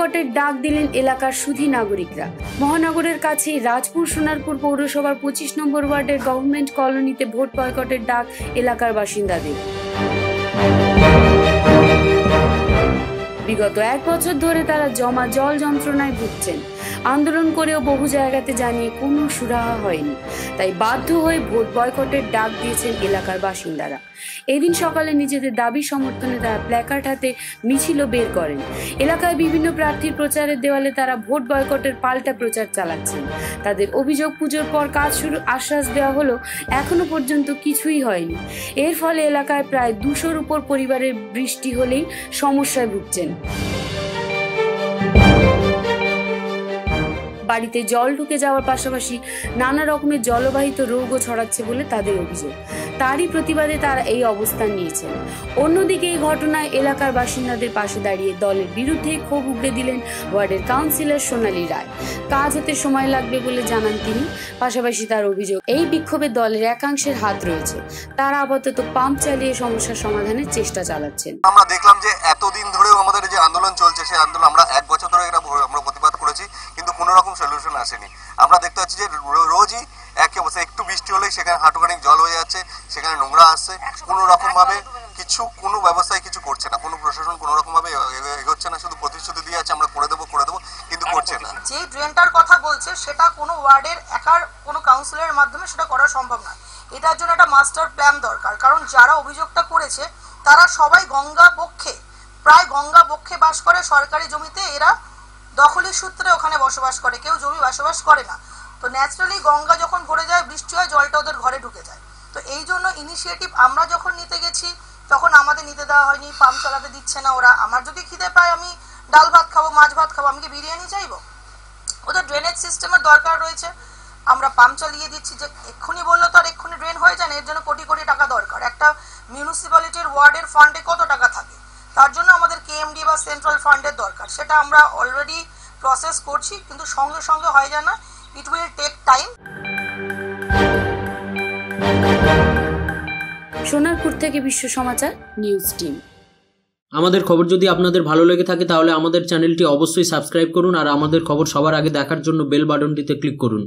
বয়কটের ডাক দিলেন এলাকার সুধী নাগরিকরা। মহানগরের কাছে রাজপুর সোনারপুর পৌরসভার 25 নম্বর ওয়ার্ডের গভর্নমেন্ট কলোনিতে ভোট বয়কটের ডাক এলাকার বাসিন্দাদের। বিগত 1 বছর ধরে তারা জমা জল যন্ত্রণায় ভুগছেন। আন্দোলন করেও বহু জায়গাতে জানিয়ে কোনো সুরাহা হয়নি, তাই বাধ্য হয়ে ভোট বয়কটের ডাক দিয়েছেন এলাকার বাসিন্দারা। এদিন সকালে নিজেদের দাবি সমর্থনে তারা প্ল্যাকার্ড হাতে মিছিলও বের করেন। এলাকায় বিভিন্ন প্রার্থীর প্রচারের দেওয়ালে তারা ভোট বয়কটের পাল্টা প্রচার চালাচ্ছেন। তাদের অভিযোগ, পুজোর পর কাজ শুরু আশ্বাস দেওয়া হলো, এখনো পর্যন্ত কিছুই হয়নি। এর ফলে এলাকায় প্রায় 200-র উপর পরিবারের বৃষ্টি হলেই সমস্যায় ভুগছেন। বাড়িতে জল ঢুকে যাওয়ার পাশাপাশি নানা রকমের জলবাহিত রোগও ছড়াচ্ছে বলে তাদের অভিযোগ। তারই প্রতিবাদে তারা এই অবস্থান নিয়েছেন। অন্যদিকে এই ঘটনায় এলাকার বাসিন্দাদের পাশে দাঁড়িয়ে দলের বিরুদ্ধে ক্ষোভ উগড়ে দিলেন ওয়ার্ডের কাউন্সিলর সোনালী রায়। কাজ হতে সময় লাগবে বলে জানান তিনি। পাশাপাশি তার অভিযোগ, এই বিক্ষোভে দলের একাংশের হাত রয়েছে। তারা আপাতত পাম্প চালিয়ে সমস্যার সমাধানের চেষ্টা চালাচ্ছেন। আমরা দেখলাম যে এতদিন ধরেও আমাদের যে আন্দোলন চলছে, সেই আন্দোলন আমরা 1 বছর ধরে আমরা প্রতিবাদ করেছি, কিন্তু কোনো রকম সলিউশন আসেনি। আমরা দেখতে পাচ্ছি যে রোজই একই অবস্থা, একটু বৃষ্টি হলেই সেখানে হাঁটুখানিক জল হয়ে যাচ্ছে, সেখানে নোংরা আসছে। কোনো রকম ভাবে কোনো ব্যবস্থায় কিছু করছে না, কোনো প্রশাসন কোনো রকম ভাবে এগোচ্ছে না। শুধু প্রতিশ্রুতি দিয়ে আছে আমরা করে দেবো, কিন্তু করছে না। যে ড্রেনটার কথা বলছে সেটা কোনো ওয়ার্ডের একার কোনো কাউন্সিলরের মাধ্যমে সেটা করা সম্ভব না। এটার জন্য একটা মাস্টার প্ল্যান দরকার, কারণ যারা অভিযোগটা করেছে তারা সবাই প্রায় গঙ্গা বক্ষে বাস করে। সরকারি জমিতে এরা দখলের সূত্রে ওখানে বসবাস করে, কেউ জমি বসবাস করে না। তো ন্যাচারালি গঙ্গা যখন ভরে যায়, বৃষ্টি হয়, জলটা ওদের ঘরে ঢুকে যায়। তো এই জন্য ইনিশিয়েটিভ আমরা যখন নিতে গেছি তখন আমাদের নিতে দেওয়া হয়নি, পাম্প চালাতে দিচ্ছে না ওরা। আমার যদি খিদে পায়, আমি ডাল ভাত খাবো, মাছ ভাত খাবো, আমি কি বিরিয়ানি চাইবো? ওদের ড্রেনেজ সিস্টেমের দরকার রয়েছে, আমরা পাম্প চালিয়ে দিচ্ছি। যে এক্ষুনি বললো তো আর এক্ষুনি ড্রেন হয়ে যায় না, এর জন্য কোটি কোটি টাকা দরকার। একটা মিউনিসিপ্যালিটির ওয়ার্ডের ফান্ডে কত টাকা থাকে, তার জন্য আমাদের কেএমডি বা সেন্ট্রাল ফান্ডের দরকার। সেটা আমরা অলরেডি প্রসেস করছি, কিন্তু সঙ্গে সঙ্গে হয়ে যায় না, it will take time. Sonarpur থেকে বিশ্ব সমাচার নিউজ টিম। আমাদের খবর যদি আপনাদের ভালো লেগে থাকে তাহলে আমাদের চ্যানেলটি অবশ্যই সাবস্ক্রাইব করুন আর আমাদের খবর সবার আগে দেখার জন্য বেল বাটনটিতে ক্লিক করুন।